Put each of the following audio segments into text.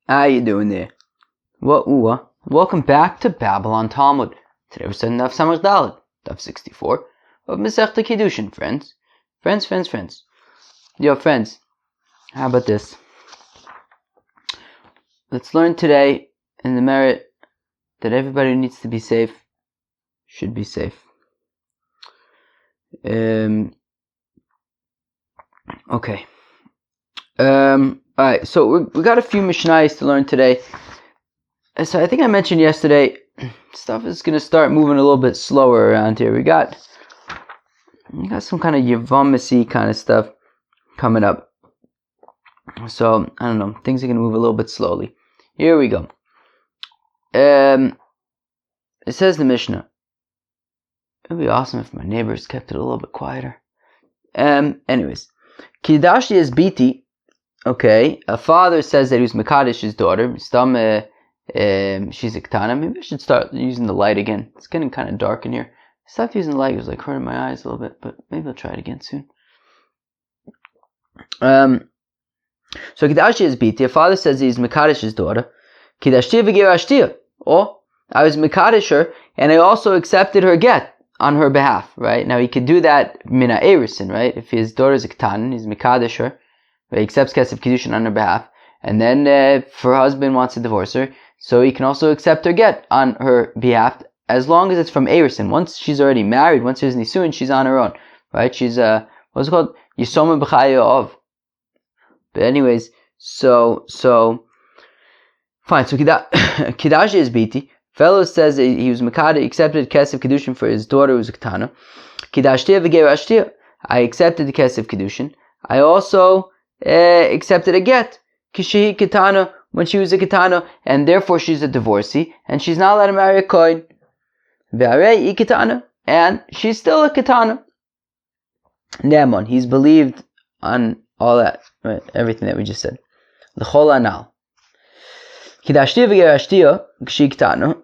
How you doing there? Welcome back to Babylon Talmud. Today we're studying Daf Samach Dalet, Daf 64 of Masechta Kiddushin, friends. Friends. Yo, friends, how about this? Let's learn today in the merit that everybody who needs to be safe should be safe. Okay. Alright, so we got a few Mishnayos to learn today. So I think I mentioned yesterday, stuff is going to start moving a little bit slower around here. We got some kind of Yevamasi kind of stuff coming up. So, I don't know, things are going to move a little bit slowly. Here we go. It says the Mishnah. It would be awesome if my neighbors kept it a little bit quieter. Anyways. Kiddushin is biti. Okay, a father says that he was Mekadesh his daughter. She's a Ketana. Maybe I should start using the light again. It's getting kind of dark in here. I stopped using the light. It was like hurting my eyes a little bit, but maybe I'll try it again soon. So Kiddushin is biti. A father says he's Mekadesh his daughter. Kiddashti v'gerashti. Oh, I was Mekadesh her, and I also accepted her get on her behalf, right? Now he could do that mina erisin, right? If his daughter is a Ketan, he's Mekadesh her, right? He accepts Kesef Kiddushin on her behalf, and then if her husband wants to divorce her, so he can also accept her get on her behalf, as long as it's from erisin. Once she's already married, once there's nisuin, she's on her own, right? She's what's it called? Yisoma b'chaya of. But anyways, so fine. So Kiddushin is biti. Fellow says that he was Mekada, accepted Kesef Kiddushin for his daughter who was a Ketana. Kiddashti v'gerashti. I accepted the Kesef Kiddushin. I also accepted a get. Kishihi Ketana, when she was a Ketana, and therefore she's a divorcee, and she's not allowed to marry a Kohen. Ve'arei Ketana, and she's still a Ketana. Ne'emon, he's believed on all that, right? Everything that we just said. L'chol anal. Kiddashti v'gerashti, k'shi Ketana.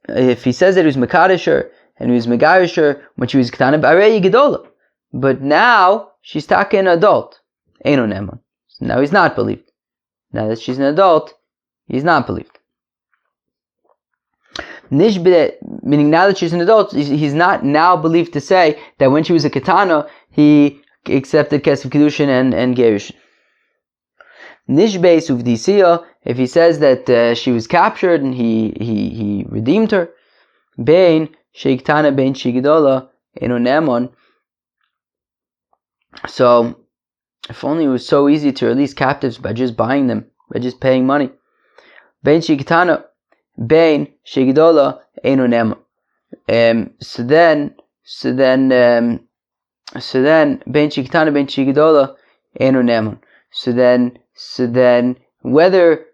If he says that he was Mekadesh her and he was Megarish her when she was Ketana, b'arei gedola. But now she's taka an adult. Eino ne'emon. So now he's not believed. Now that she's an adult, he's not believed. Nishbide, meaning now that she's an adult, he's not now believed to say that when she was a Ketana, he accepted Kesef Kiddushin and Gerushin. Nishbeis uvdisiya, if he says that she was captured and he redeemed her, bein sheiktana bein shigidola eno ne'emon. So, if only it was so easy to release captives by just buying them, by just paying money. Bein sheiktana bein shigidola eno ne'emon. So then bein sheiktana bein shigidola eno ne'emon. So then, whether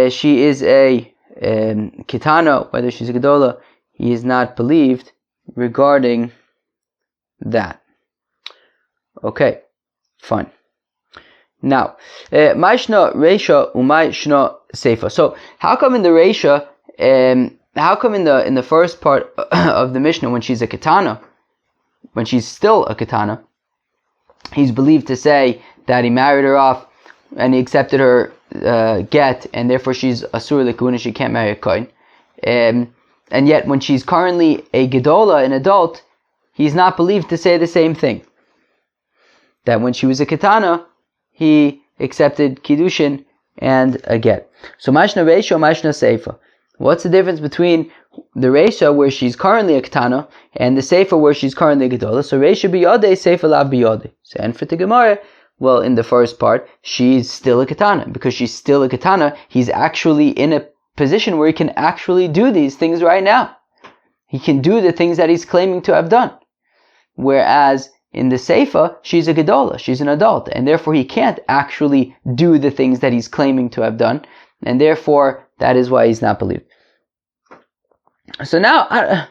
she is a Ketana, whether she's a Gedola, he is not believed regarding that. Okay, fine. Now, Maishna Reisha Umaishna Seifa. So, how come in the Reisha, how come in the first part of the Mishnah, when she's a Ketana, when she's still a Ketana, he's believed to say that he married her off and he accepted her get, and therefore she's asur l'kahuna, she can't marry a kohen. And yet, when she's currently a gedola, an adult, he's not believed to say the same thing. That when she was a ketana, he accepted kiddushin and a get. So mashna reisha, mashna seifa. What's the difference between the reisha where she's currently a ketana and the seifa where she's currently a gedola? So reisha biyodei, seifa la biyodei. So and for the Gemara, well, in the first part, she's still a Ketana. Because she's still a Ketana, he's actually in a position where he can actually do these things right now. He can do the things that he's claiming to have done. Whereas in the Seifa, she's a Gedola, she's an adult, and therefore he can't actually do the things that he's claiming to have done, and therefore that is why he's not believed. So now, I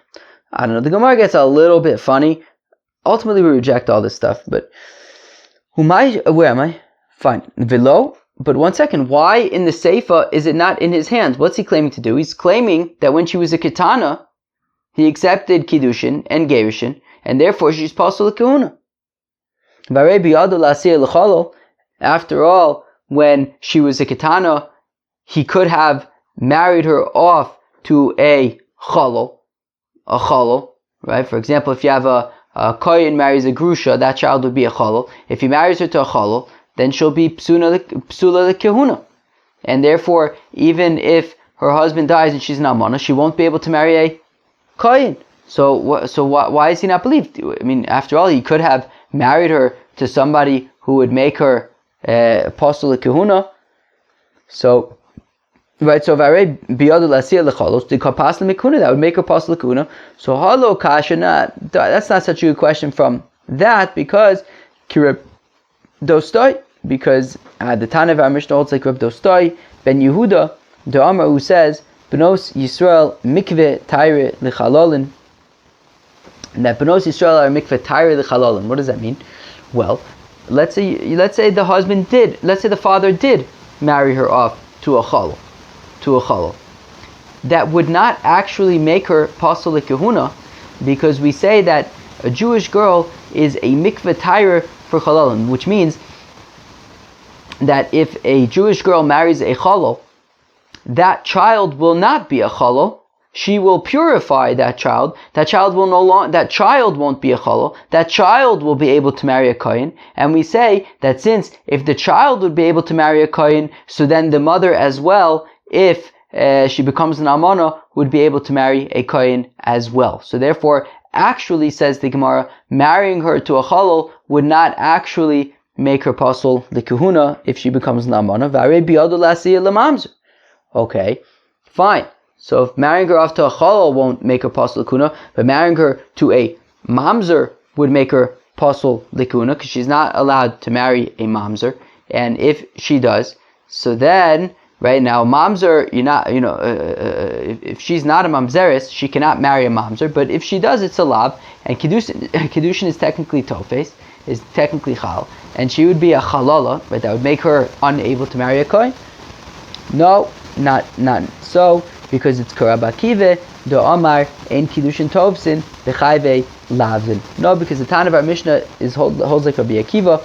don't know, the Gemara gets a little bit funny. Ultimately we reject all this stuff, but where am I? Fine. Velo. But one second, why in the Seifa is it not in his hands? What's he claiming to do? He's claiming that when she was a Ketana, he accepted Kiddushin and Gerushin, and therefore she's Pasul L'Kahuna. After all, when she was a Ketana, he could have married her off to a chalal, right? For example, if you have a kohen marries a grusha, that child would be a chalal. If he marries her to a chalal, then she'll be psula lekehuna. And therefore, even if her husband dies and she's an almana, she won't be able to marry a kohen. So why is he not believed? I mean, after all, he could have married her to somebody who would make her apostle kahuna. So, right, so vare biyadu lasiya lechalos the apostle mikuna, that would make her apostle kahuna. So halo kasha, that's not such a good question from that, because kirib dostoi, because the Tana of our Mishnah holds like Reb Dostoi ben Yehuda the Amar, who says Benos Yisrael mikveh tayre lechalolin, and that Benos Yisrael are mikveh tayre lechalolin. What does that mean? Well, let's say the father did marry her off to a chalal. That would not actually make her apostle lekehuna, because we say that a Jewish girl is a mikveh tayre for chalalin, which means that if a Jewish girl marries a chalal, that child will not be a chalal. She will purify that child. That child won't be a chalal. That child will be able to marry a kohen. And we say that since if the child would be able to marry a kohen, so then the mother as well, if she becomes an almana, would be able to marry a kohen as well. So therefore, actually, says the Gemara, marrying her to a chalal would not actually make her apostle the kahuna if she becomes an almana. Okay, fine. So if marrying her off to a chalal won't make her apostle likuna, but marrying her to a mamzer would make her apostle likuna, because she's not allowed to marry a mamzer. And if she does, so then right now mamzer, if she's not a mamzeris, she cannot marry a mamzer. But if she does, it's a lav, and kiddushin is technically tofes, is technically chal, and she would be a chalala, right? That would make her unable to marry a kohen. No, not so, because it's Karab Akiva, the Omar, and Kiddushin Tovsin, the Chayve Lavin. No, because the Tan of our Mishnah holds like Rabbi Akiva,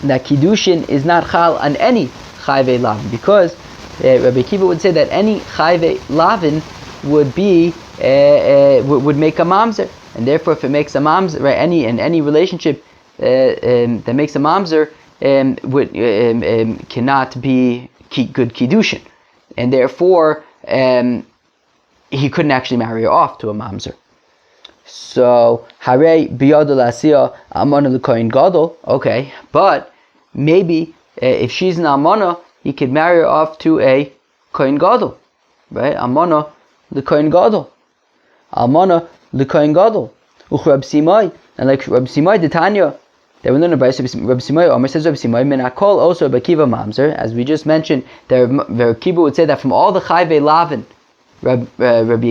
that Kiddushin is not Chal on any Chayve Lavin, because Rabbi Akiva would say that any Chayve Lavin would be, would make a mamzer, and therefore if it makes a mamzer, right, any relationship that makes a mamzer cannot be good kiddushin, and therefore he couldn't actually marry her off to a mamzer. So hare biyadu lasiya amana l'kohen gadol. Okay, but maybe if she's an almana, he could marry her off to a kohen gadol, right? Almana l'kohen gadol, almana l'kohen gadol. Uchrab simai, and like Rab Simai the Tanya. That we learn about Rabbi Simai. Omer says Rabbi Simai menakol also Rabbi Akiva mamzer, as we just mentioned. Rabbi Akiva would say that from all the chayve lavin, Rabbi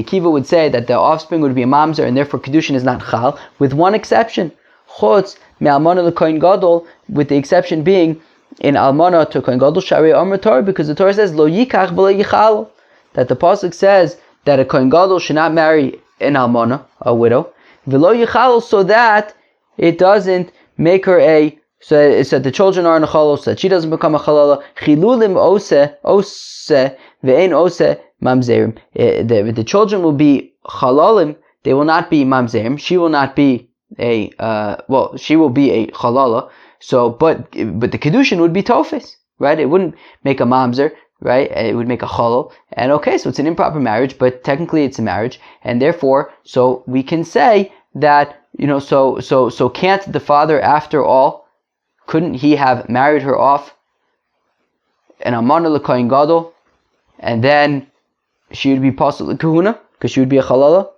Akiva would say that the offspring would be a mamzer, and therefore kedushin is not chal, with one exception. Chutz me'almana l'kohen gadol, with the exception being in almana to kohen gadol shari omer Torah, because the Torah says lo yikach v'lo yichal, that the pasuk says that a kohen gadol should not marry an almana, a widow, v'lo yichal, so that it doesn't make her so the children are in a chalal, so that she doesn't become a chalala. Chilulim ose ve'en ose mamzerim. The children will be chalalim, they will not be mamzerim. She will not be she will be a chalala. So, but the kedushin would be tofes, right? It wouldn't make a mamzer, right? It would make a chalal. And okay, so it's an improper marriage, but technically it's a marriage, and therefore, so we can say that, so can't the father, after all, couldn't he have married her off an almana l'kohen gadol, and then she would be apostle l'kahuna, because she would be a chalala?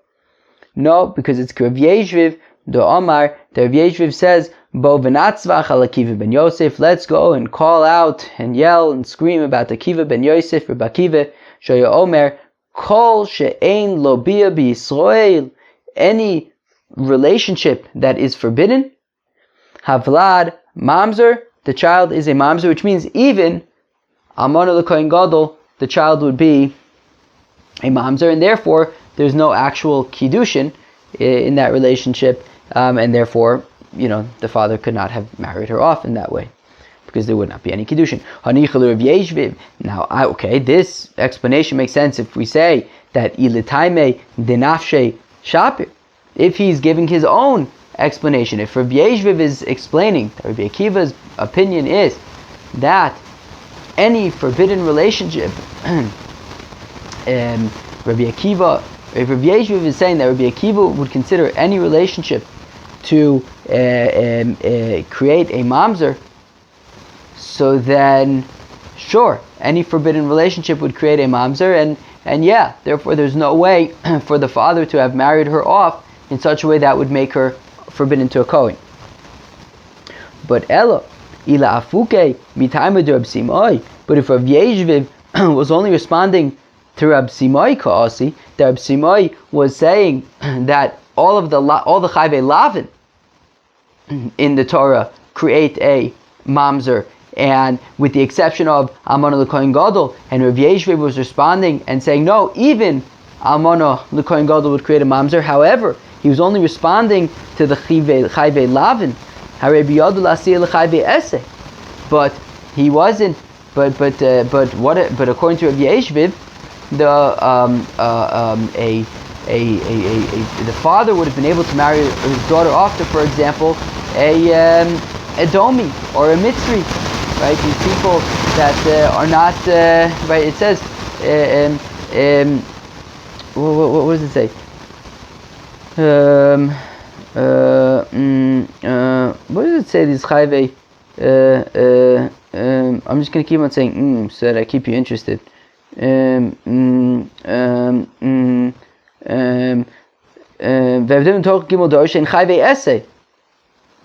No, because it's Rav Yeshviv, the Omar, the Rav Yeshviv says, Bo v'natzvach al Akiva ben Yosef, let's go and call out and yell and scream about Akiva ben Yosef, Rav Akiva, Shoya Omer, Kol she'ein lo bia b'Yisrael, any relationship that is forbidden, Havlad mamzer, the child is a mamzer, which means even almana l'kohen gadol, the child would be a mamzer, and therefore there's no actual kiddushin in that relationship, and therefore the father could not have married her off in that way. because there would not be any Kiddushin. Now, this explanation makes sense if we say that ilitaime denafshe shapir, if he's giving his own explanation. If Rabbi Yeshviv is explaining that Rabbi Akiva's opinion is that any forbidden relationship, Rabbi Akiva, if Rabbi Yeshviv is saying that Rabbi Akiva would consider any relationship to create a mamzer, so then sure, any forbidden relationship would create a mamzer, and yeah, therefore there's no way for the father to have married her off in such a way that would make her forbidden to a Kohen. But Ella, Ila Afuke, Mitaimed Rab Simai, but if Rav Yeshviv was only responding to Rab Simai Ka'asi, that Rab Simai was saying that all the Chayvei Lavin in the Torah create a mamzer, and with the exception of Almana L'Kohen Gadol, and Rav Yeshviv was responding and saying no, even Almana L'Kohen Gadol would create a mamzer. However, he was only responding to the Chayvei Lavin, but he wasn't. But according to Rav Yeshviv, the father would have been able to marry his daughter off to, for example, a Edomi or a Mitzri, right? These people that are not right. It says, what does it say? What does it say? These chayvei. I'm just going to keep on saying so that I keep you interested.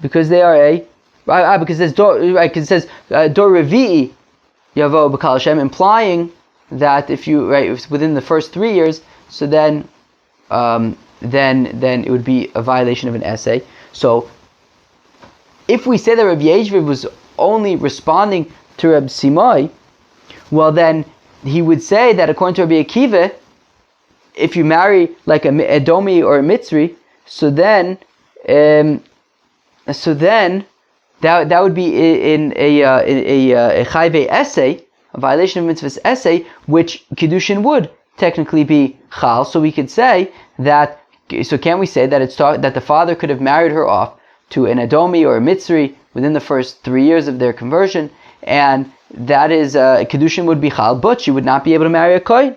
Because they are because it says Dor Revi'i Yavo B'Kal Hashem, implying that if within the first 3 years, so then it would be a violation of an essay. So if we say that Rabbi Yeshviv was only responding to Rabbi Simai, well then he would say that according to Rabbi Akiva, if you marry like a Edomi or a Mitzri, so then that would be in a chayvei essay, a violation of mitzvah's essay, which Kiddushin would technically be chal. So we could say that. So can we say that that the father could have married her off to an Edomi or a Mitzri within the first 3 years of their conversion, and that is Kiddushin would be chal, but she would not be able to marry a Kohen?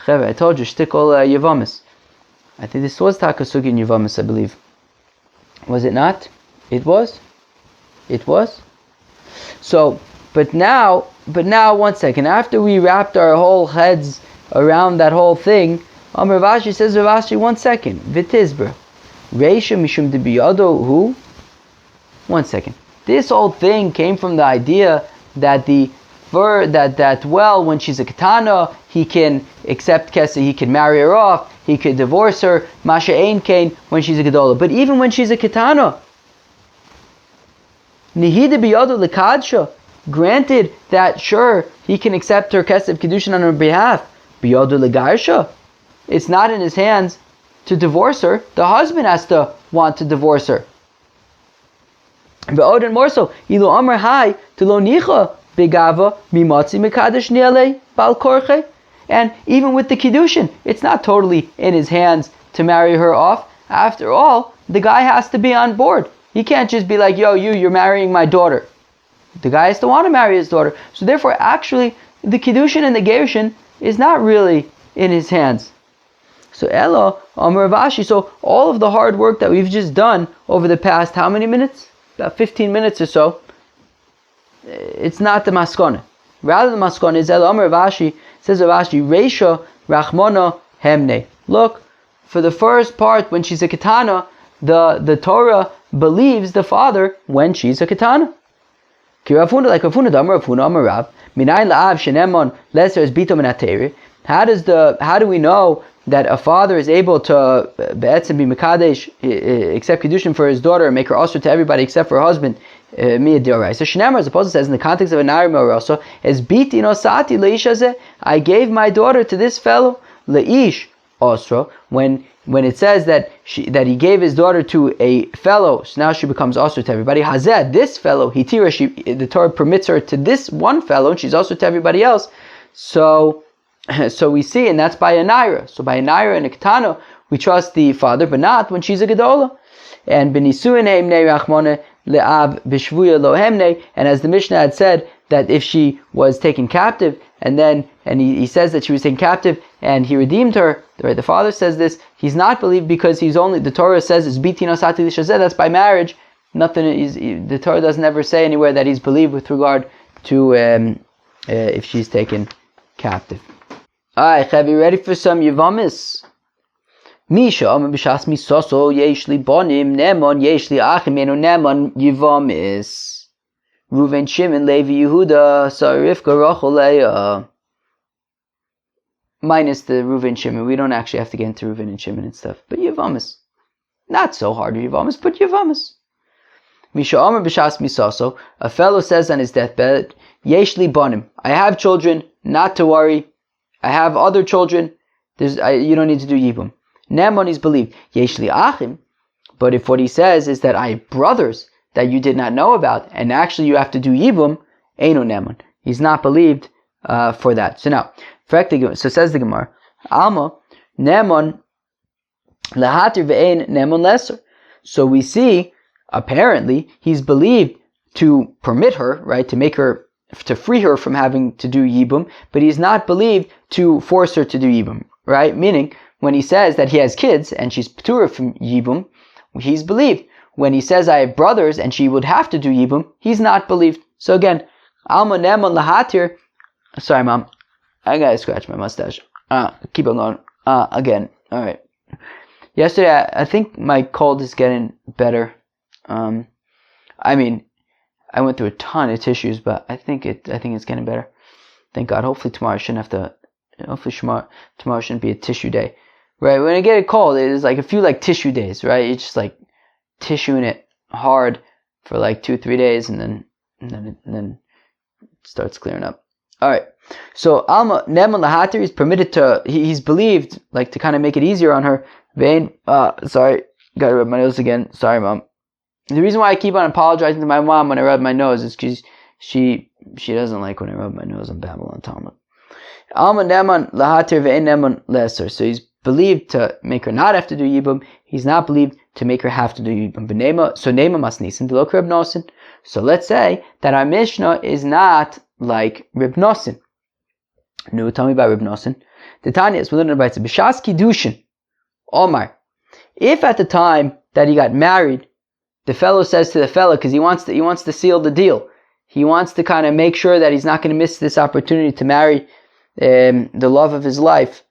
I told you, shtikol Yevamis. I think this was Takasugi in Yevamis, I believe. Was it not? It was. It was. So, but now, 1 second. After we wrapped our whole heads around that whole thing, Rav Ashi says, Rav Ashi, 1 second. Vitizber. Reisha mishum debiyado who? 1 second. This whole thing came from the idea that when she's a katana, he can accept Kesa, he can marry her off, he could divorce her, Masha Ein Kain, when she's a Gedola. But even when she's a katana, Nihida biyado lekadsha, granted that sure, he can accept her Kesa of Kiddushin on her behalf, biyado legarsha, it's not in his hands to divorce her. The husband has to want to divorce her. But more so, ilu amar hai to lo nicha begava mimatzi mekadesh niale bal korche. And even with the Kiddushin, it's not totally in his hands to marry her off. After all, the guy has to be on board. He can't just be like, you're marrying my daughter. The guy has to want to marry his daughter. So therefore, actually, the Kiddushin and the Gerushin is not really in his hands. So Ella, Amar Rav Ashi, so all of the hard work that we've just done over the past, how many minutes? About 15 minutes or so. It's not the maskana. Rather, the maskana is Ella Amar Rav Ashi, says Rav Ashi, Reisha Rachmana Hemne. Look, for the first part, when she's a katana, the Torah believes the father when she's a katana. How do we know that a father is able to be mekadesh, accept Kiddushin for his daughter and make her usher to everybody except for her husband? So Shneimar, as opposed to says in the context of a Nari also, as biti nosati leish hazeh, I gave my daughter to this fellow leish osra, when when it says that he gave his daughter to a fellow, so now she becomes also to everybody. Hazeh, this fellow, hitira, the Torah permits her to this one fellow, and she's also to everybody else. So we see, and that's by a naira. So by a naira and a ketana, we trust the father, but not when she's a gedola. And benisuin heimnei rachmone le'av b'shvuya lo hemnei. And as the Mishnah had said, that if she was taken captive, and he says that she was taken captive, and he redeemed her, right? The father says this. He's not believed because the Torah says it's biti nosati l'shazeh. That's by marriage. The Torah doesn't ever say anywhere that he's believed with regard to if she's taken captive. Alright, have you ready for some Yevamis? Misha Amar B'Shas Misoso Yesh Li Bonim Nemon Yesh Li Achim Enu Nemon Yevamis Reuven Shimon Levi Yehuda Sarifka Rachel Leah. Minus the Reuven Shimon. We don't actually have to get into Reuven and Shimon and stuff. But Yevamis. Not so hard Yevamis, but Yevamis. Misha Amar B'Shas Misoso. A fellow says on his deathbed, Yesh Li Bonim. I have children, not to worry. I have other children. You don't need to do Yibum. Nemon is believed. Yesh li achim. But if what he says is that I have brothers that you did not know about, and actually you have to do Yibum, Eino Nemon. He's not believed for that. So now, so says the Gemara, Alma, Nemon lahatir ve'ein Nemon lesser. So we see, apparently, he's believed to permit her, right, to free her from having to do Yibum, but he's not believed to force her to do Yibum, right? Meaning, when he says that he has kids and she's p'tura from Yibum, he's believed. When he says I have brothers and she would have to do Yibum, he's not believed. So again, Alma Nemon Lahatir. Sorry, Mom. I gotta scratch my mustache. Keep on going. Again. Alright. Yesterday, I think my cold is getting better. I went through a ton of tissues, but I think it's getting better. Thank God. Hopefully tomorrow tomorrow shouldn't be a tissue day. Right, when I get a cold, it's like a few like tissue days, right? It's just like tissuing it hard for like 2-3 days, and then it starts clearing up. All right, so Alma Nemon Lahatir is permitted to. He's believed like to kind of make it easier on her. Sorry, gotta rub my nose again. Sorry, Mom. The reason why I keep on apologizing to my mom when I rub my nose is because she doesn't like when I rub my nose on Babylon Talmud. Alma Nemon Lahatir ve'ein Nemon lesser. So he's believed to make her not have to do Yibum. He's not believed to make her have to do Yibum. So Nema Masnisin Delok Reb Nosin. So let's say that our Mishnah is not like Reb Nosin. No, tell me about Reb Nosin. The Tanya is within the B'Shas Kiddushin. Omar. If at the time that he got married, the fellow says to the fellow, because he wants to seal the deal. He wants to kind of make sure that he's not going to miss this opportunity to marry the love of his life.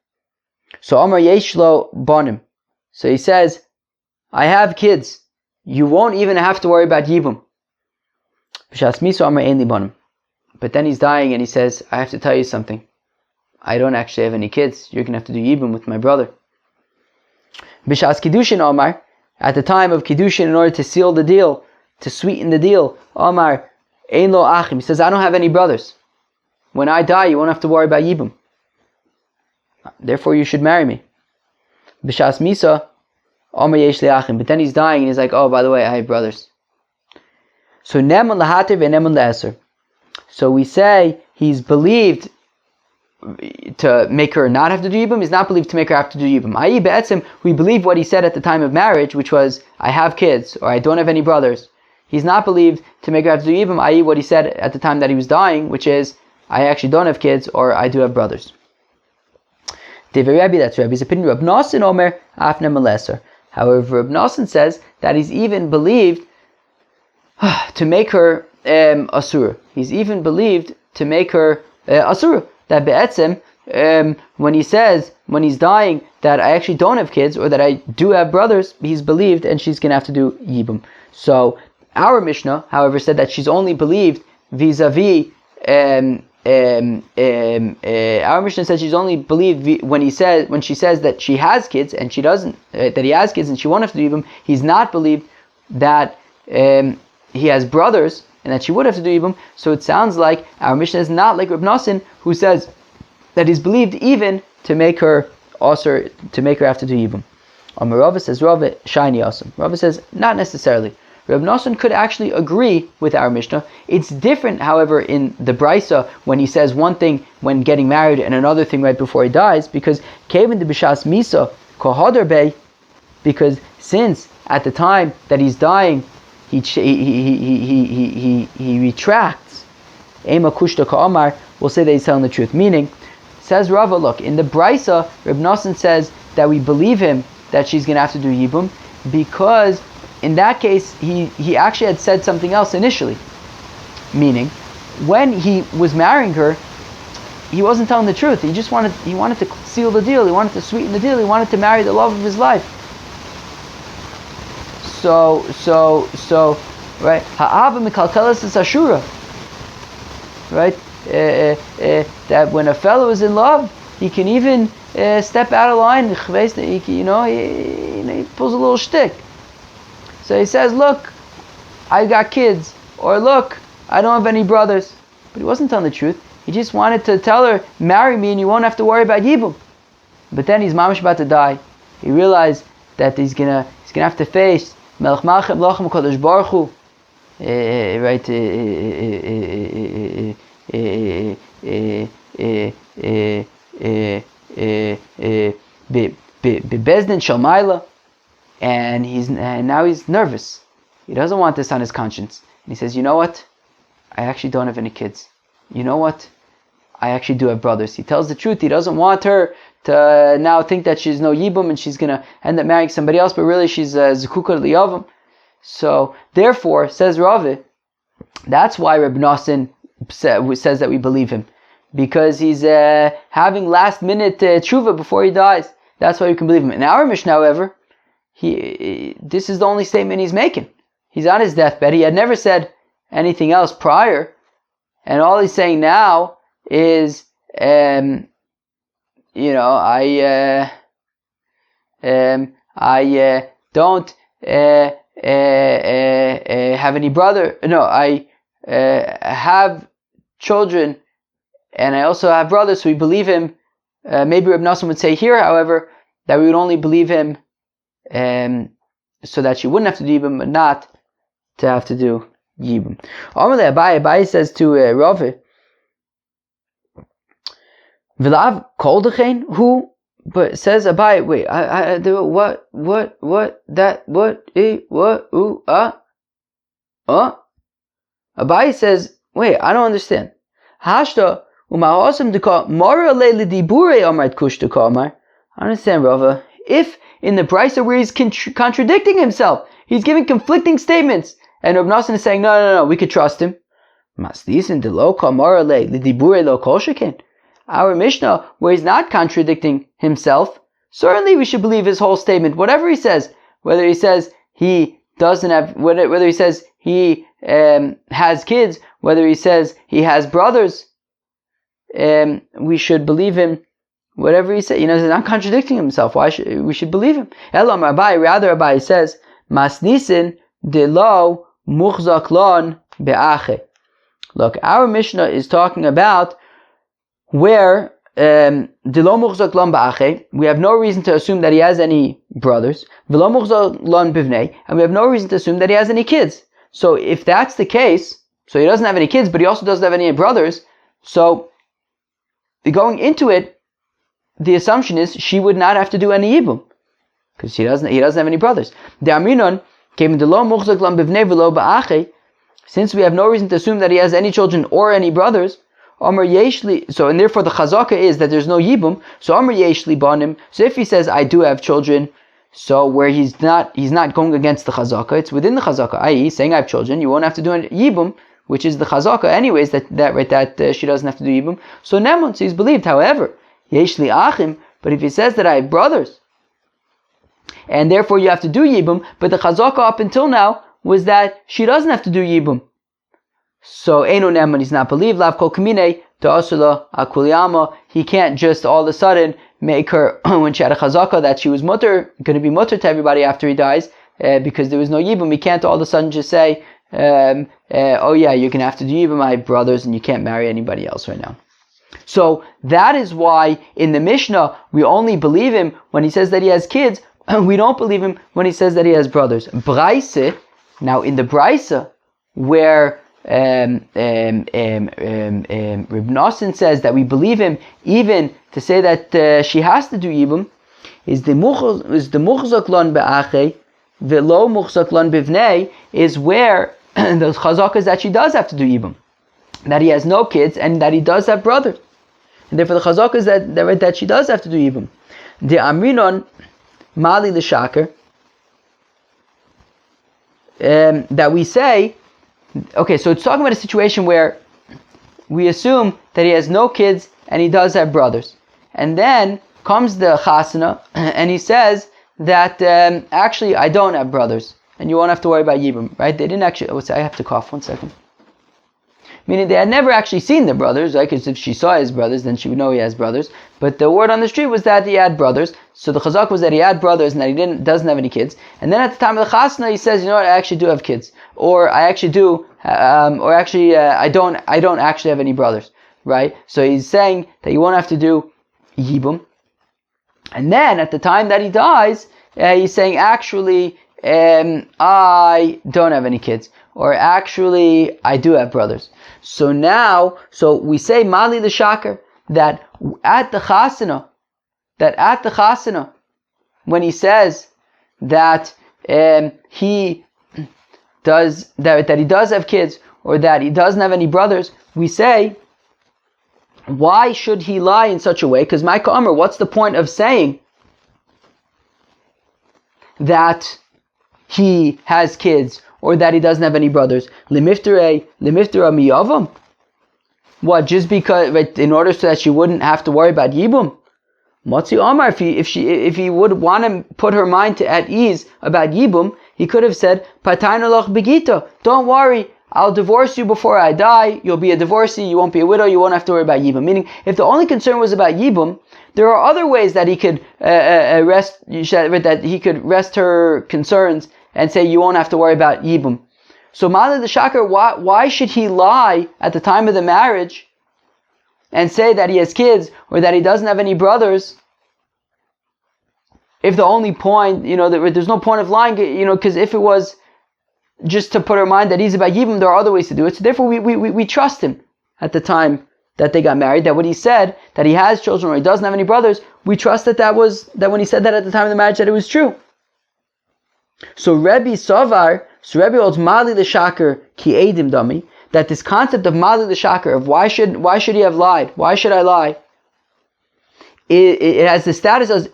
So Amar Yeshlo Bonim. So he says, I have kids. You won't even have to worry about Yibum. But then he's dying and he says, I have to tell you something. I don't actually have any kids. You're going to have to do Yibum with my brother. B'Shas Kiddushin Omar. At the time of Kiddushin, in order to seal the deal, to sweeten the deal, Omar Ein Lo Achim. He says, I don't have any brothers. When I die, you won't have to worry about Yibum. Therefore, you should marry me. B'Shas Misa, Omer Yesh Le'achim. But then he's dying and he's like, oh, by the way, I have brothers. So Nemon Lahatir ve'Nemon Le'eser. So we say he's believed to make her not have to do Yibum. He's not believed to make her have to do Yibum. I.e. Be'etzim, we believe what he said at the time of marriage, which was, I have kids, or I don't have any brothers. He's not believed to make her have to do Yibum, i.e. what he said at the time that he was dying, which is, I actually don't have kids, or I do have brothers. That's Rebbe's opinion. Reb Noson Omer Afnem Leser. However, Reb Noson says that he's even believed to make her asura. He's even believed to make her asura. That be'etzim, when he says, when he's dying, that I actually don't have kids, or that I do have brothers, he's believed, and she's going to have to do Yibum. So, our Mishnah, however, said that she's only believed vis-a-vis our Mishnah says she's only believed when she says that she has kids and she doesn't, that he has kids and she won't have to do Yibum. He's not believed that he has brothers and that she would have to do Yibum. So it sounds like our Mishnah is not like Reb Noson, who says that he's believed even to make her have to do Yibum. Rava says, Rava, shiny awesome. Rava says, not necessarily. Reb Nosson could actually agree with our Mishnah. It's different, however, in the Brisa when he says one thing when getting married and another thing right before he dies, because Kevin de Bishas Misa Kohadar Bey, because since at the time that he's dying, he retracts. Ema Kushta Ka'amar will say that he's telling the truth. Meaning, says Rava, look, in the Brisa, Reb Nosson says that we believe him that she's going to have to do Yibum, because in that case, he actually had said something else initially. Meaning, when he was marrying her, he wasn't telling the truth. He wanted to seal the deal. He wanted to sweeten the deal. He wanted to marry the love of his life. So, right? Ha'ava mikalkelas is ashura. Right? That when a fellow is in love, he can even step out of line. He pulls a little shtick. So he says, look, I got kids. Or look, I don't have any brothers. But he wasn't telling the truth. He just wanted to tell her, marry me and you won't have to worry about Yibum. But then he's mamish about to die. He realized that he's gonna have to face Melech Malchem Lochem Kodesh Baruch Hu. Right? Bezdin Shalmaila. And now he's nervous. He doesn't want this on his conscience. And he says, you know what? I actually don't have any kids. You know what? I actually do have brothers. He tells the truth. He doesn't want her to now think that she's no Yibum and she's going to end up marrying somebody else, but really she's Zekuka Liyavim. So, therefore, says Ravi, that's why Reb Nosson says that we believe him. Because he's having last minute tshuva before he dies. That's why we can believe him. In our Mishnah, however, this is the only statement he's making. He's on his deathbed. He had never said anything else prior. And all he's saying now is, I don't have any brother. No, I have children, and I also have brothers. So we believe him. Maybe Reb Nosson would say here, however, that we would only believe him so that she wouldn't have to do Yibum, but not to have to do Yibum. Abaye says to Ravi, V'lav kol dechein who, but says Abaye, wait, Abaye says, wait, I don't understand. Hashta umahosam deka mara le lidibure amart kush deka amar. I understand, Rava. If in the Brisa where he's contradicting himself, he's giving conflicting statements, and Reb Nosson is saying, no, we could trust him. Our Mishnah, where he's not contradicting himself, certainly we should believe his whole statement, whatever he says, whether he says he doesn't have, whether he says he has kids, whether he says he has brothers, we should believe him. Whatever he said, he's not contradicting himself. Why should we should believe him? Elam Rabbi, rather Rabbi says, Masnisin de lo muchzak lon be'ache. Look, our Mishnah is talking about where de lo muchzak lon be'ache. We have no reason to assume that he has any brothers. V'lo muchzak lon bivnei, and we have no reason to assume that he has any kids. So if that's the case, so he doesn't have any kids, but he also doesn't have any brothers. So going into it, the assumption is she would not have to do any Yibum, because he doesn't have any brothers. Since we have no reason to assume that he has any children or any brothers, and therefore the chazaka is that there's no Yibum, so Amr Yeshli Banim. So if he says I do have children, so where he's not going against the chazaka, it's within the chazaka, i.e. saying I have children, you won't have to do any Yibum, which is the chazaka anyways, that she doesn't have to do Yibum. So Nemun, so he's believed. However, Yeshli Achim, but if he says that I have brothers, and therefore you have to do Yibum, but the chazaka up until now was that she doesn't have to do Yibum. So Eino Neman, he's not believed. Lav kol kamine ta'asula akuliyama. He can't just all of a sudden make her, when she had a chazaka, that she was mutter, going to be mutter to everybody after he dies, because there was no Yibum. He can't all of a sudden just say, oh yeah, you're going to have to do Yibum, my brothers, and you can't marry anybody else right now. So that is why in the Mishnah we only believe him when he says that he has kids, we don't believe him when he says that he has brothers. Braise, now in the Braise, where Reb Nosson says that we believe him even to say that she has to do Yibum, is the muchzak lon be'achei velo muchzak lon bivnei, is where the chazaka is that she does have to do Yibum, that he has no kids and that he does have brothers, and therefore the chazaka is that she does have to do Yibum. The amrinon mali l'shaker, that we say, okay, so it's talking about a situation where we assume that he has no kids and he does have brothers, and then comes the chasana and he says that actually I don't have brothers and you won't have to worry about Yibum, right? They didn't actually, I have to cough 1 second. Meaning they had never actually seen the brothers, right? Because if she saw his brothers, then she would know he has brothers. But the word on the street was that he had brothers. So the chazak was that he had brothers and that he doesn't have any kids. And then at the time of the chasna, he says, you know what, I actually do have kids, or I actually do, I don't actually have any brothers, right? So he's saying that you won't have to do Yibum. And then at the time that he dies, he's saying, actually, I don't have any kids, or actually, I do have brothers. So now, we say Mali the Shaker, that at the Chasana, when he says that he does that he does have kids, or that he doesn't have any brothers, we say, why should he lie in such a way? Because Micah Amr, what's the point of saying that he has kids or that he doesn't have any brothers? Limiftera miyavam. What? Just because, right, in order so that she wouldn't have to worry about Yibum? Matzi Amar, if he would want to put her mind at ease about Yibum, he could have said, Patayna loch begita. Don't worry, I'll divorce you before I die. You'll be a divorcee. You won't be a widow. You won't have to worry about Yibum. Meaning, if the only concern was about Yibum, there are other ways that he could rest her concerns and say you won't have to worry about Yibum. So Mali the Shaker, why should he lie at the time of the marriage and say that he has kids or that he doesn't have any brothers? If the only point, there's no point of lying, because if it was just to put her mind at ease about Yibum, there are other ways to do it. So therefore we trust him at the time that they got married, that when he said that he has children or he doesn't have any brothers, we trust that when he said that at the time of the marriage, that it was true. So Rebbe holds Mali the Shaker ki edim dami, that this concept of Mali the Shaker, of why should he have lied? Why should I lie? It has the status as,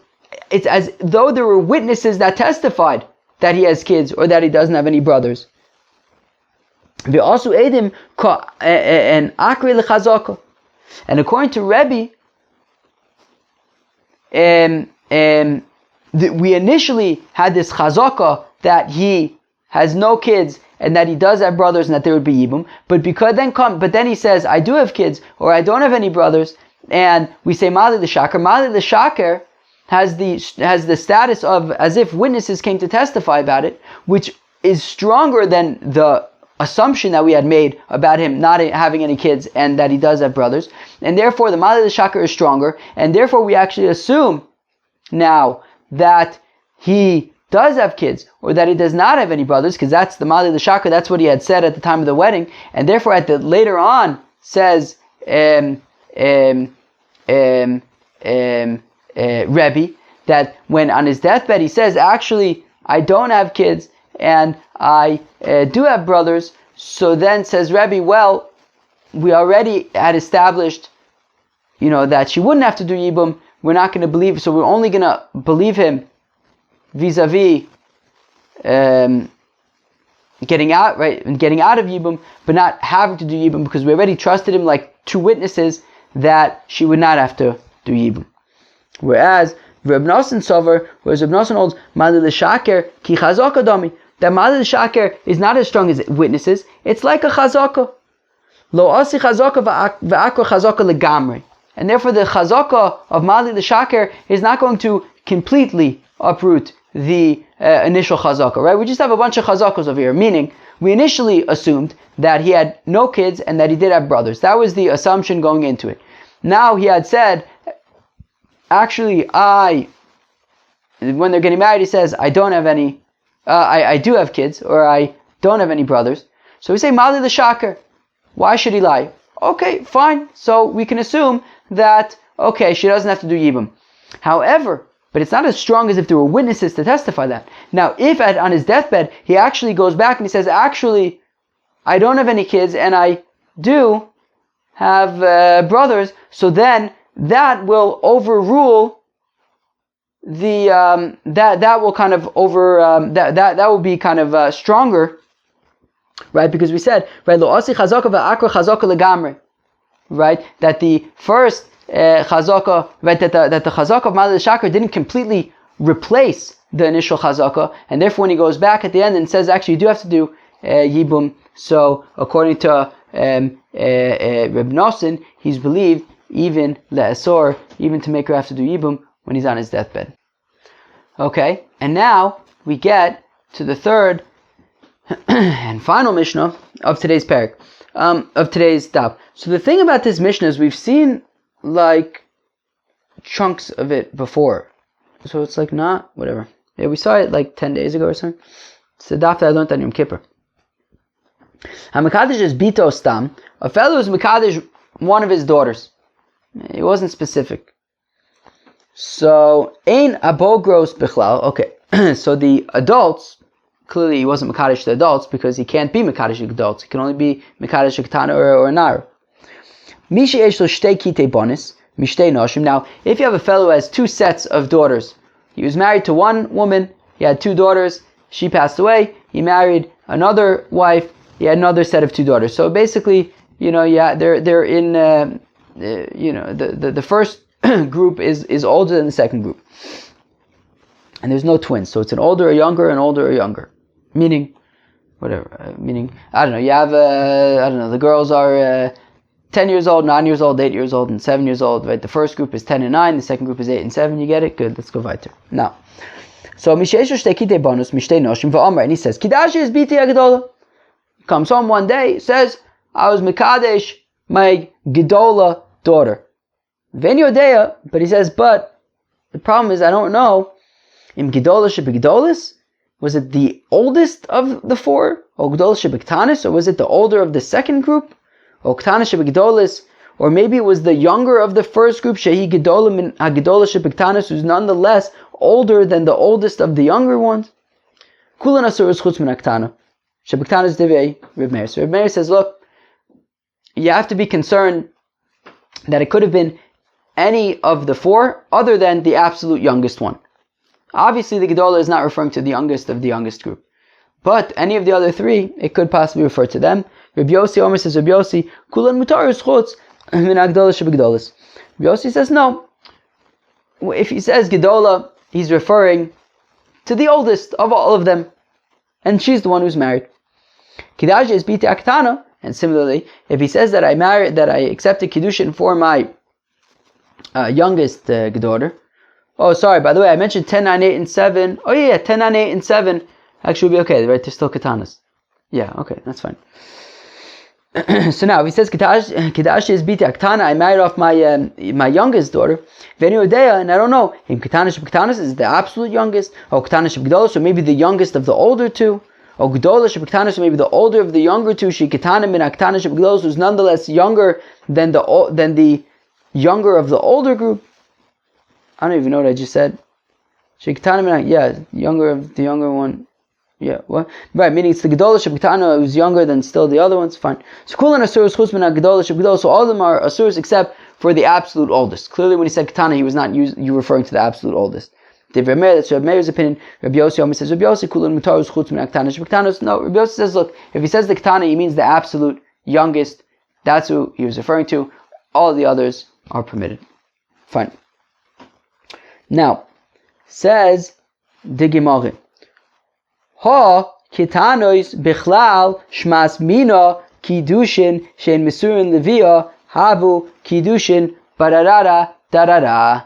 it's as though there were witnesses that testified that he has kids or that he doesn't have any brothers. We also edim and akri lechazaka. And according to Rebbe, we initially had this chazaka that he has no kids and that he does have brothers and that there would be Yibum. But then he says, I do have kids or I don't have any brothers, and we say Mali the Shaker. Mali the Shaker has the status of as if witnesses came to testify about it, which is stronger than the assumption that we had made about him not having any kids and that he does have brothers. And therefore the Mali the Shaker is stronger, and therefore we actually assume now that he does have kids or that he does not have any brothers, because that's the Mali the Shaker, that's what he had said at the time of the wedding, and therefore later on says Rebbe, that when on his deathbed he says, actually I don't have kids and I do have brothers. So then says Rebbe, well, we already had established that she wouldn't have to do Yibum. We're not going to believe, so we're only going to believe him vis-a-vis getting out of Yibum, but not having to do Yibum, because we already trusted him like two witnesses that she would not have to do Yibum. Whereas Reb Nosson holds Mali l'Shaker ki chazaka dami, that Mali l'Shaker is not as strong as witnesses. It's like a chazaka. Lo asi chazaka v'akra chazaka legamri. And therefore the chazaka of Mali l'Shaker is not going to completely uproot the initial chazaka, right? We just have a bunch of chazakas over here, meaning we initially assumed that he had no kids and that he did have brothers. That was the assumption going into it. Now he had said, actually, I when they're getting married, he says, I don't have any, I do have kids, or I don't have any brothers. So we say, Mali l'shakar. Why should he lie? Okay, fine. So we can assume that, okay, she doesn't have to do Yibum. However, but it's not as strong as if there were witnesses to testify that. Now, if on his deathbed, he actually goes back and he says, actually, I don't have any kids and I do have brothers, so then that will overrule the that will kind of that will be kind of stronger, right? Because we said, right, lo asi chazaka va'akra chazaka legamre, right? That the first chazaka, right, that the chazaka of Mali Shakar didn't completely replace the initial chazaka, and therefore when he goes back at the end and says, actually, you do have to do yibum. So according to Reb Nosson, he's believed even le'asor, even to make her have to do yibum when he's on his deathbed. Okay, and now we get to the third and final Mishnah of today's parak, of today's daf. So the thing about this Mishnah is we've seen like chunks of it before, so it's like not whatever. Yeah, we saw it like 10 days ago or something. It's the daf that I learned on Yom Kippur. HaMekadesh is bito stam. A fellow is Mekadesh one of his daughters. It wasn't specific. So, ein abogros bichlal. Okay, so the adults, clearly he wasn't Mekadesh the adults because he can't be Mekadesh the adults. He can only be Mekadesh Ketana or Nar. Mishi eshlo shtei kitei bonis, mishtei noshim. Now, if you have a fellow who has two sets of daughters, he was married to one woman, he had two daughters, she passed away, he married another wife, he had another set of two daughters. So basically, they're in, the first group is older than the second group. And there's no twins. So it's an older or younger, an older or younger. Meaning, whatever, I don't know, you have, the girls are 10 years old, 9 years old, 8 years old, and 7 years old, right? The first group is 10 and 9, the second group is 8 and 7, you get it? Good, let's go weiter. Now, so, Misheshu shtei kitei bonus, mishtei noshim v'omer, and he says, Kidashi is biti agadola. Comes home one day, says, I was Mekadesh, my Gedola daughter. Ven Yodea, but he says, but the problem is I don't know. Im Gedola shebegedolis? Was it the oldest of the four? Or Gedola shebektanis? Or was it the older of the second group? Or Ktanis shebegedolis? Or maybe it was the younger of the first group, Shehi Gedola min HaGedola shebektanis, who's nonetheless older than the oldest of the younger ones? Kulan asur chutz min haktana. Shebektanis devei Reb Meir. So Reb Meir says, look, you have to be concerned that it could have been any of the four other than the absolute youngest one. Obviously, the Gedola is not referring to the youngest of the youngest group. But any of the other three, it could possibly refer to them. Reb Yossi Omer says, Reb Yossi, Kulan mutar chutz min haGedola shebegedolis. Reb Yossi says, no. If he says Gedola, he's referring to the oldest of all of them. And she's the one who's married. Kiddushin is biti aktana. And similarly, if he says that I accepted Kiddushin for my youngest daughter. Oh, sorry, by the way, I mentioned 10, 9, 8, and 7. Oh yeah, 10, 9, 8, and 7 actually will be okay, right? They're still katanas. Yeah, okay, that's fine. So now, if he says Kiddushin is biti aktana, I married off my youngest daughter. Veni Odea, and I don't know, him katanas is the absolute youngest, or katanas shebgedolos, so maybe the youngest of the older two. Or Gedola shebektanis, maybe the older of the younger two, she ketana min haktana shebgedolos, who's nonetheless younger than the younger of the older group. I don't even know what I just said. She ketana min, younger of the younger one. Yeah, what? Right, meaning it's the Gedola shebeketana who's younger than still the other ones. Fine. So kulan asuros chutz min hagedola shebgedolos. So all of them are asuros except for the absolute oldest. Clearly, when he said ketana, he was not referring to the absolute oldest. That's Reb Meir's opinion. Rabbi Yossi Omer says, Rabbi Yossi kulan mutarus chutz min haktana shebektanos. No, Rabbi Yossi says, look, if he says the ketana, he means the absolute youngest. That's who he was referring to. All the others are permitted. Fine. Now, says the Gemara, Ha ketanois bichlal shmas mina kiddushin shein mesurin levia havu kiddushin bararara darara.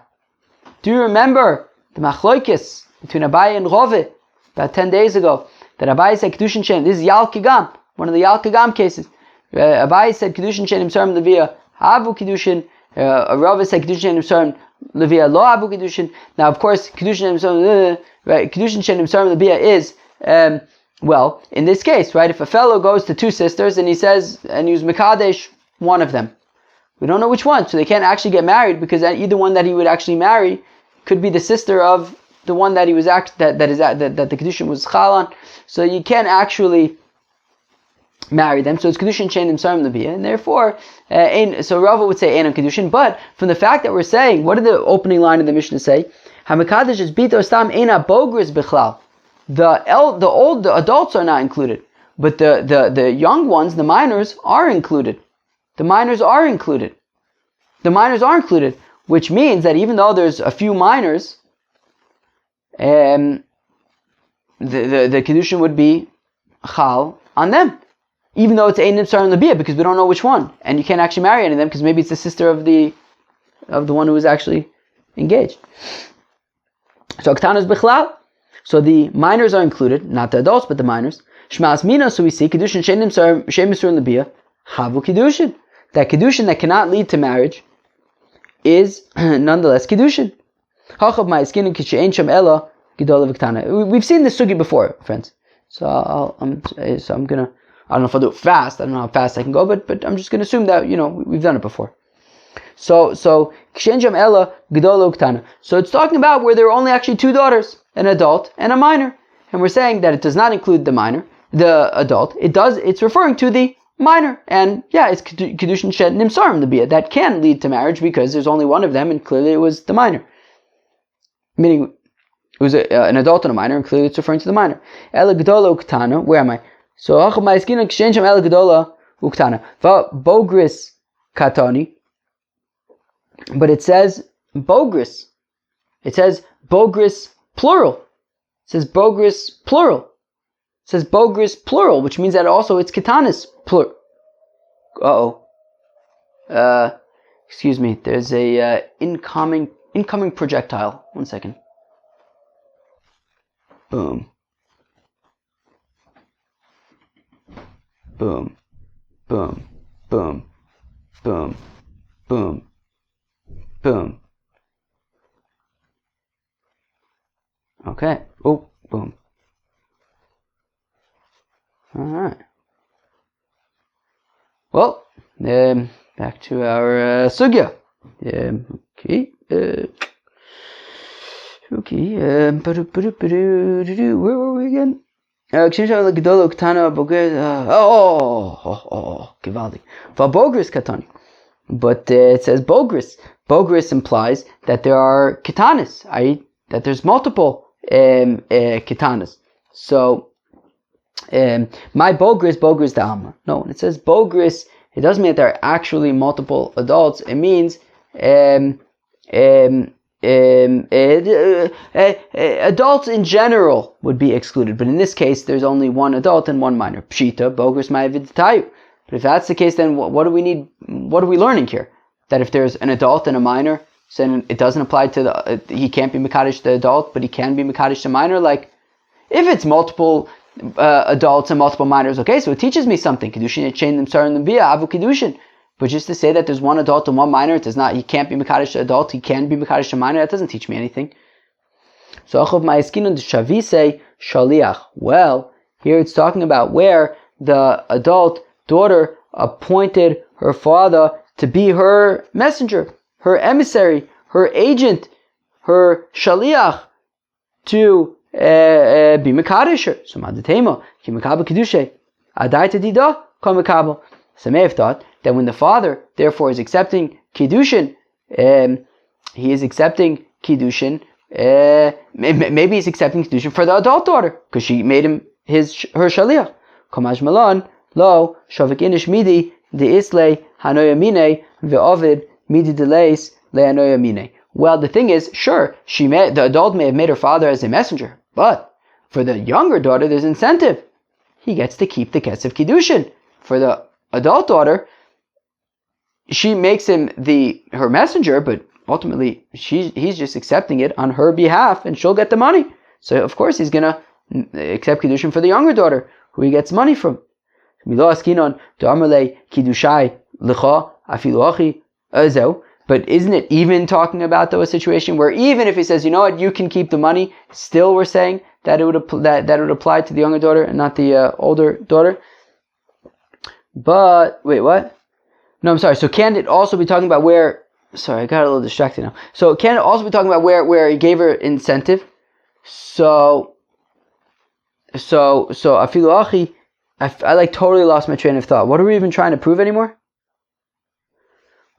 Do you remember the machloikis between Abaye and Rove about 10 days ago? That Abaye said Kiddushin Shem. This is Yal Kigam, one of the Yal Kigam cases. Abaye said Kiddushin Shem Imsarim Levia Havu Kiddushin. Rove said Kiddushin Shem Imsarim Levia lo avu Kiddushin. Now, of course, Kiddushin Shenim Sarim Levia is, well, in this case, right, if a fellow goes to two sisters and he says, and he was Mekadesh, one of them, we don't know which one, so they can't actually get married because either one that he would actually marry could be the sister of the one that he was that the Kiddushin was Chal on. So you can't actually marry them. So it's Kiddushin Shenim Sarim Levia, and therefore, so Rava would say Einam Kiddushin. But from the fact that we're saying, what did the opening line of the Mishnah say? Hamakadesh is bito stam eina bogris bichlal. The adults are not included, but the young ones, the minors, are included. The minors are included. The minors are included, which means that even though there's a few minors, the Kiddushin would be Chal on them. Even though it's Einim Sar and Labia, because we don't know which one. And you can't actually marry any of them, because maybe it's the sister of the one who was actually engaged. So Ktanos Bichlal. So the minors are included, not the adults, but the minors. Shmaas Mina, so we see Kiddushin Shenim Sar and Labia, Havu Kiddushin. That Kiddushin that cannot lead to marriage is nonetheless Kiddushin. We've seen this sugi before, friends. So I'm gonna, I don't know if I'll do it fast. I don't know how fast I can go, but I'm just gonna assume that we've done it before. So it's talking about where there are only actually two daughters, an adult and a minor, and we're saying that it does not include the adult. It's referring to the minor, and yeah, it's Kiddushin Shed Nimsarim the Bia that can lead to marriage because there's only one of them, and clearly it was the minor. Meaning, it was an adult and a minor, and clearly it's referring to the minor. Ela Gedola Uktana, where am I? So Achab Ma'iskin exchange Ela Gedola Uktana. Va Bogris Katani. But it says Bogris. It says Bogris plural. It says Bogris plural. It says Bogris plural, which means that also it's Katanis plural. Excuse me. There's a incoming projectile. 1 second. Boom. Boom. Boom. Boom. Boom. Boom. Boom. Okay. Oh, boom. Alright. Well, back to our sugya. Okay. Where were we again? Givaldi. Bogris katani. But it says Bogris. Bogris implies that there are kitanas, i.e., that there's multiple kitanas. So, my Bogris the Alma. No, when it says Bogris, it doesn't mean that there are actually multiple adults. It means adults in general would be excluded, but in this case there's only one adult and one minor. Pshita, Bogris Ma'avidtayu. But if that's the case, then what do we need? What are we learning here? That if there's an adult and a minor, then it doesn't apply to he can't be Mekadesh the adult, but he can be Mekadesh the minor. Like, if it's multiple adults and multiple minors, okay, so it teaches me something. Kiddushin Chain them Sar and Bia Avu Kiddushin. But just to say that there's one adult and one minor, it does not. He can't be Mekadesh the adult. He can be Mekadesh the minor. That doesn't teach me anything. So Achov Ma'iskinun Shavise Shaliach. Well, here it's talking about where the adult daughter appointed her father to be her messenger, her emissary, her agent, her shaliach to be mekadesher. So madatema ki mekabel kedushay adayta dida ka mekabel. So may have thought that when the father therefore is accepting kiddushin, he is accepting kiddushin. Maybe he's accepting kiddushin for the adult daughter because she made him her shaliach. Kamaj malan. Lo shavik inish midi de isle hanoyamine ve'ovid midi delays le hanoyamine. Well, the thing is, sure, the adult may have made her father as a messenger, but for the younger daughter, there's incentive. He gets to keep the kesef kiddushin. For the adult daughter, she makes him her messenger, but ultimately he's just accepting it on her behalf, and she'll get the money. So of course he's gonna accept kiddushin for the younger daughter, who he gets money from. Milo askinon to amalei kiddushai lecha afilu achi ezo. But isn't it even talking about though a situation where even if he says, you know what, you can keep the money, still we're saying that it would that it would apply to the younger daughter and not the older daughter? But wait, what? No, I'm sorry. So can it also be talking about where? Sorry, I got a little distracted now. So can it also be talking about where he gave her incentive? So afilu achi, I like totally lost my train of thought. What are we even trying to prove anymore?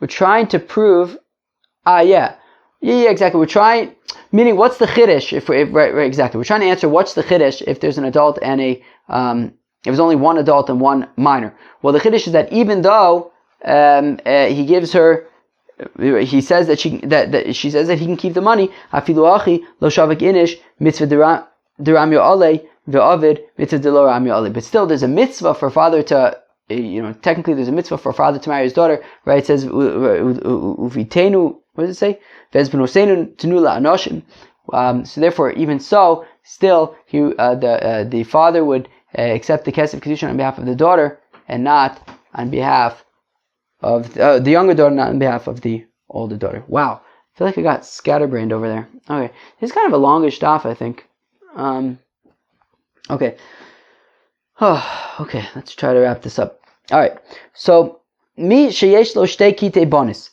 We're trying to prove, yeah, exactly. We're trying, meaning what's the chiddush? Right, exactly. We're trying to answer what's the chiddush if there's an adult and if there's only one adult and one minor. Well, the chiddush is that even though he gives her, he says that she says that he can keep the money. Afilu achi lo shavak inish mitzvah deramyo ale ve'avid mitzvah delo ramyo ale. But still, there's a mitzvah for father to. Technically there's a mitzvah for a father to marry his daughter, right? It says, uvitenu, what does it say? Vezbenosenu tenula anoshim. So therefore, even so, still, the father would accept the kesef Kiddushin on behalf of the daughter, and not on behalf of the younger daughter, not on behalf of the older daughter. Wow. I feel like I got scatterbrained over there. Okay. This is kind of a longish daf, I think. Okay. Oh, okay, let's try to wrap this up. Alright, so mi sheyesh lo shtei kitei bonis.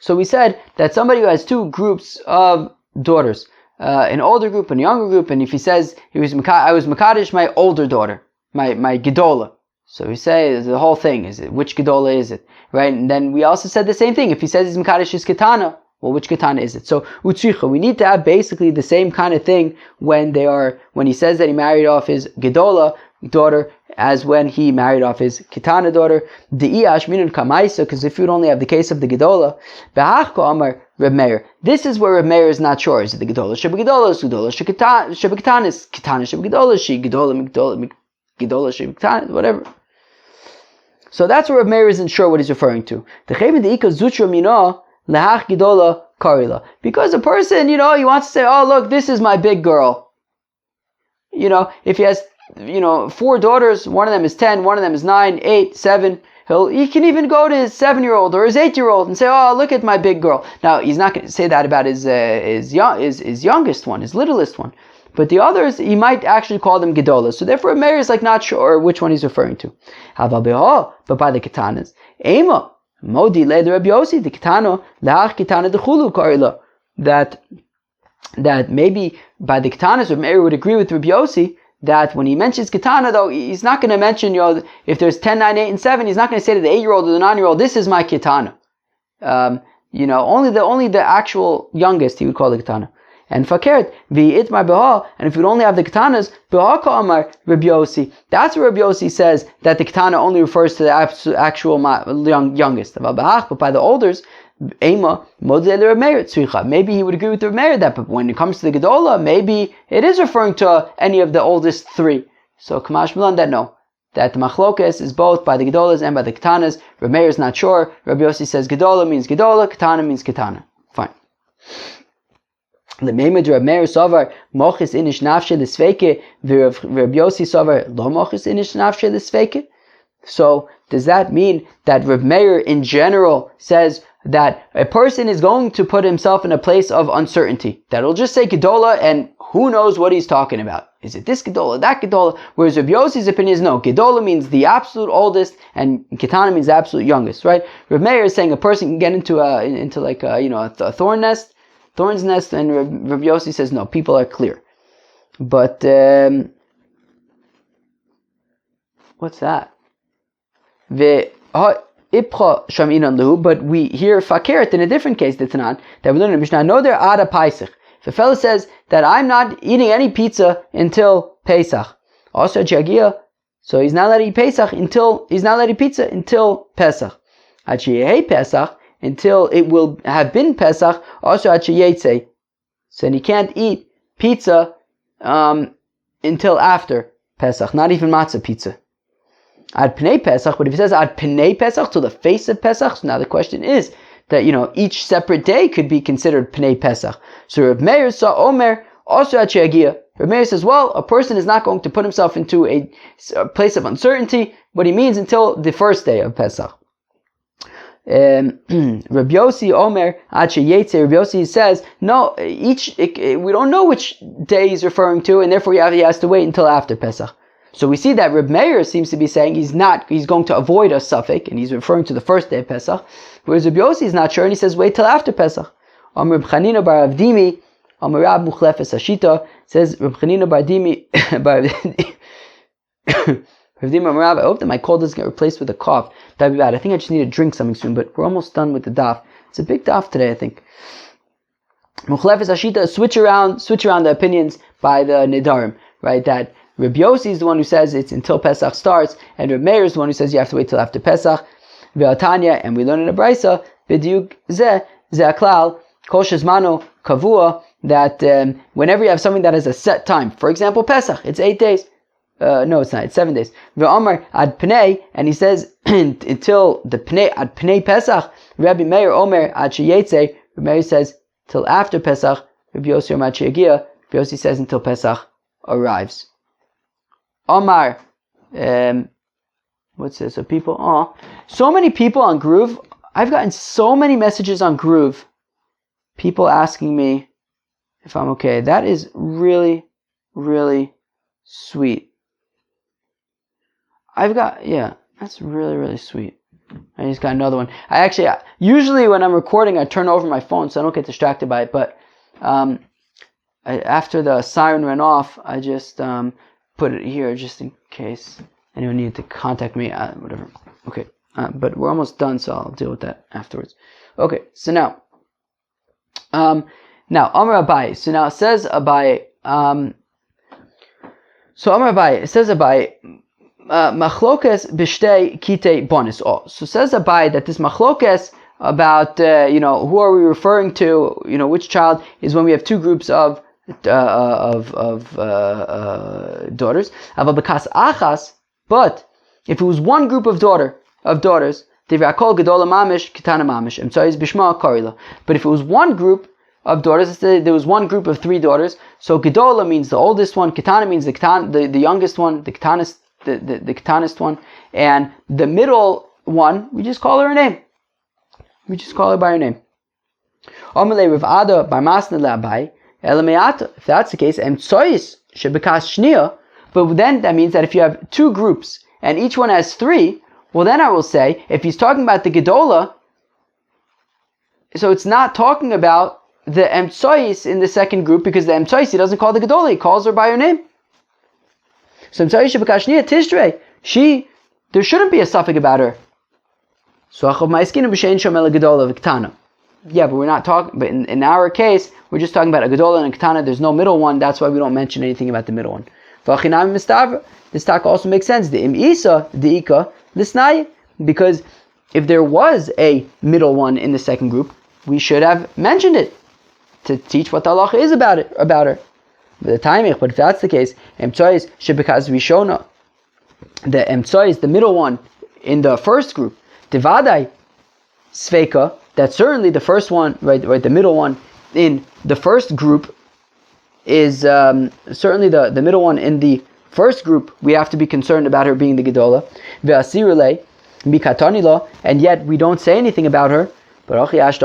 So we said that somebody who has two groups of daughters, an older group and a younger group, and if he says I was Makadish my older daughter, my Gedola. So we say the whole thing, is it which Gedola is it? Right? And then we also said the same thing. If he says he's Makadish his Ketana, well, which Ketana is it? So Utricha, we need to have basically the same kind of thing when he says that he married off his Gedola daughter as when he married off his Kitana daughter. De'iyash minun kamaisa, because if you would only have the case of the Gedola, behachko amar Reb Meir. This is where Reb Meir is not sure. Is it the Gedola? Shebegedola is Gedola. Shebeketana is Kitana. Shebegedola she Gedola Shebeketana, whatever. So that's where Reb Meir isn't sure what he's referring to. The Chayim de'ika zutra mino lehach Gedola karila. Because a person, he wants to say, oh look, this is my big girl. If he has 4 daughters, one of them is 10, one of them is 9, 8, 7. He can even go to his 7-year-old or his 8-year-old and say, oh, look at my big girl. Now, he's not going to say that about his youngest one, his littlest one. But the others, he might actually call them Gedolas. So therefore, Meir is not sure which one he's referring to. But by the Ketanas, Ema, Modi le Rabbi Yossi, the Ketano, Lach Ketana de Chulu Karila. That maybe by the Ketanas, Meir would agree with Rabbi Yossi, that when he mentions Ketana, though, he's not going to mention, if there's 10, 9, 8, and 7, he's not going to say to the 8-year-old or the 9-year-old, this is my Ketana. Only the actual youngest he would call the Ketana. And Fakert, V'itmar Beha, and if you would only have the Ketanas, Beha Ka'amar Rabbi Yossi. That's where Rabbi Yossi says that the Ketana only refers to the actual youngest. But by the olders, maybe he would agree with Reb Meir that, but when it comes to the Gedola, maybe it is referring to any of the oldest 3. So Kamash Milan that no. That the Machlokas is both by the Gedolas and by the Ketanas. Reb Meir is not sure. Rabbi Yossi says Gedola means Gedola, Ketana means Ketana. Fine. The Meimed Reb Meir Sovar Mochis Inish Nafshe L'Sveike Reb Yossi Sovar Lo Mochis Inish Nafshe L'Sveike. So does that mean that Reb Meir in general says that a person is going to put himself in a place of uncertainty? That will just say Gedola and who knows what he's talking about. Is it this Gedola, that Gedola? Whereas Reb Yossi's opinion is no, Gedola means the absolute oldest and Ketana means the absolute youngest, right? Reb Meir is saying a person can get into a thorn's nest, and Reb Yossi says no, people are clear. But what's that? But we hear fakert in a different case that we learn in Mishnah. No, there ada Pesach. If a fellow says that I'm not eating any pizza until Pesach, also Jagia, so he's not allowed to eat pizza until Pesach. Achiyeh Pesach, until it will have been Pesach. Also Achiyeh, so he can't eat pizza until after Pesach, not even matzah pizza. Ad Pnei Pesach, but if he says Ad Pnei Pesach, to the face of Pesach, so now the question is that, each separate day could be considered Pnei Pesach. So Reb Meir saw Omer, also at Sheagia. Reb Meir says, well, a person is not going to put himself into a place of uncertainty, what he means until the first day of Pesach. Rabbi Yossi Omer Ache Yetze. Rabbi Yossi says no. We don't know which day he's referring to, and therefore he has to wait until after Pesach. So we see that Reb Meir seems to be saying he's going to avoid a suffix, and he's referring to the first day of Pesach, whereas Reb Yossi is not sure, and he says wait till after Pesach. Reb Chanina bar Avdimi, Rab Muchlefes Ashita, says Reb Chanina bar Dimi, I hope that my cold doesn't get replaced with a cough. That'd be bad. I think I just need to drink something soon, but we're almost done with the daf. It's a big daf today, I think. Muchlefes Ashita, switch around the opinions by the Nidarim, right? That Reb Yossi is the one who says it's until Pesach starts, and Reb Meir is the one who says you have to wait till after Pesach. Ve'atanya, and we learn in the Brisa, B'diuk zeh aklal, kol shezmano kavua, that whenever you have something that has a set time, for example Pesach, it's 8 days. No, it's not. It's 7 days. Ve'omar ad pnei, and he says until the pnei ad pnei Pesach. Rabbi Meir Omer ad sheyetze. Rabbi Meir says till after Pesach. Rabbi Yossi Omer ad sheyagia. Rabbi Yossi says until Pesach arrives. Omar, what's this? So many people on Groove. I've gotten so many messages on Groove. People asking me if I'm okay. That is really, really sweet. That's really, really sweet. I just got another one. Usually when I'm recording, I turn over my phone so I don't get distracted by it, but after the siren went off, I just put it here just in case anyone needed to contact me, whatever. Okay, but we're almost done, so I'll deal with that afterwards. Okay, so now Amar Abai. So now it says Abai. So Amar Abai, it says Abai, Machlokes b'shtei kitei bonus. So says Abai that this machlokes about who are we referring to? Which child is when we have two groups of daughters. Achas, but if it was one group of daughters, but if it was one group of daughters, let's say there was one group of 3 daughters, so Gedola means the oldest one, Ketana means the youngest one, the Ketanist one, and the middle one, we just call her a name. We just call her by her name. If that's the case, but then that means that if you have 2 groups and each one has 3, well then I will say, if he's talking about the Gedola, so it's not talking about the Emtsois in the second group, because the Emtsois he doesn't call the Gedola, he calls her by her name. So Emtsois Shebekashniya Tishrei, there shouldn't be a suffix about her. Yeah, but we're not talking. But in our case, we're just talking about a Gedola and a Ketana. There's no middle one. That's why we don't mention anything about the middle one. This talk also makes sense. The Im Isa, the Ika, Lisnai, because if there was a middle one in the second group, we should have mentioned it to teach what the halacha is about her. But if that's the case, Emtsois Shebekaz Rishona, the Emtsois, the middle one in the first group, Tivadai Sveika, that certainly the first one, right, the middle one in the first group is certainly the middle one in the first group. We have to be concerned about her being the Gedola. Ve'asirule mikatanila, and yet we don't say anything about her. But if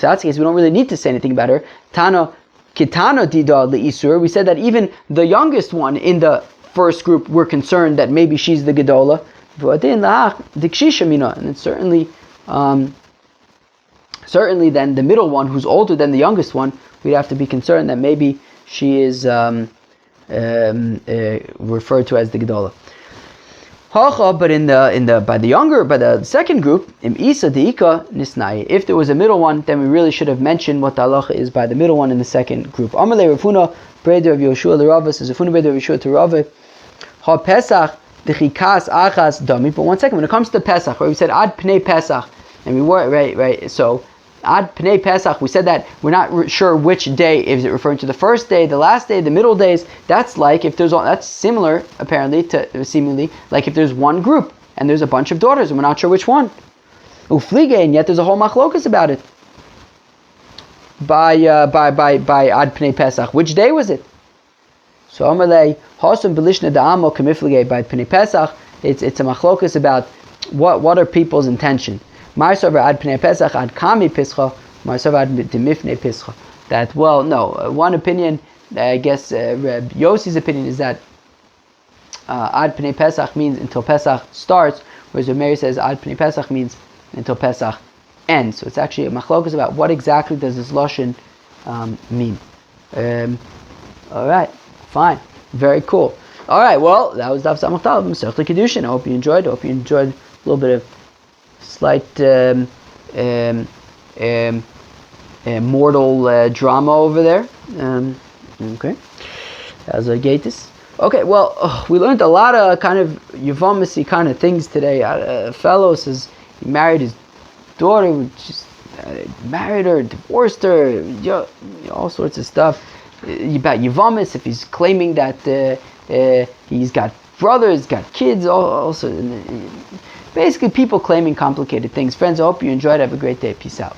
that's the case, we don't really need to say anything about her. Tana kitana dida leisur. We said that even the youngest one in the first group, we're concerned that maybe she's the Gedola. And it's certainly then the middle one, who's older than the youngest one, we'd have to be concerned that maybe she is referred to as the Gedola. But by the second group, im Isa deika nisnai. If there was a middle one, then we really should have mentioned what the halacha is by the middle one in the second group. Amalei Rafuna breder of Yoshua l'Rava, says Rafuna breder of Yoshua to Rava. Ha Pesach dechikas achas dami. But one second, when it comes to Pesach, where we said ad pnei Pesach, and we were right. So ad pnei Pesach, we said that we're not sure which day. Is it referring to the first day, the last day, the middle days? That's like if that's similar apparently to seemingly like if there's one group and there's a bunch of daughters and we're not sure which one. Uflige, and yet there's a whole machlokas about it. By ad pnei Pesach, which day was it? So Amalei Hasam Belishna Da'amo Kamiflige by pnei Pesach. It's a machlokas about what are people's intention. Marsavar ad pnei Pesach ad kami pischa, marsavar ad demifnei pischa. That, well, no. One opinion, I guess Reb Yossi's opinion is that ad pnei Pesach means until Pesach starts, whereas Reb Meir says ad pnei Pesach means until Pesach ends. So it's actually a machlokas about what exactly does this lashon mean. All right, fine, very cool. All right, well, that was Daf Samach Daled Masechta Kiddushin. I hope you enjoyed. I hope you enjoyed a little bit of slight mortal drama over there. Okay, as a gatus. Okay, well, we learned a lot of kind of Yevamasi kind of things today. A fellow says he married his daughter, just married her, divorced her, all sorts of stuff about Yevamis. If he's claiming that he's got brothers, got kids, also basically people claiming complicated things. Friends, I hope you enjoyed. Have a great day. Peace out.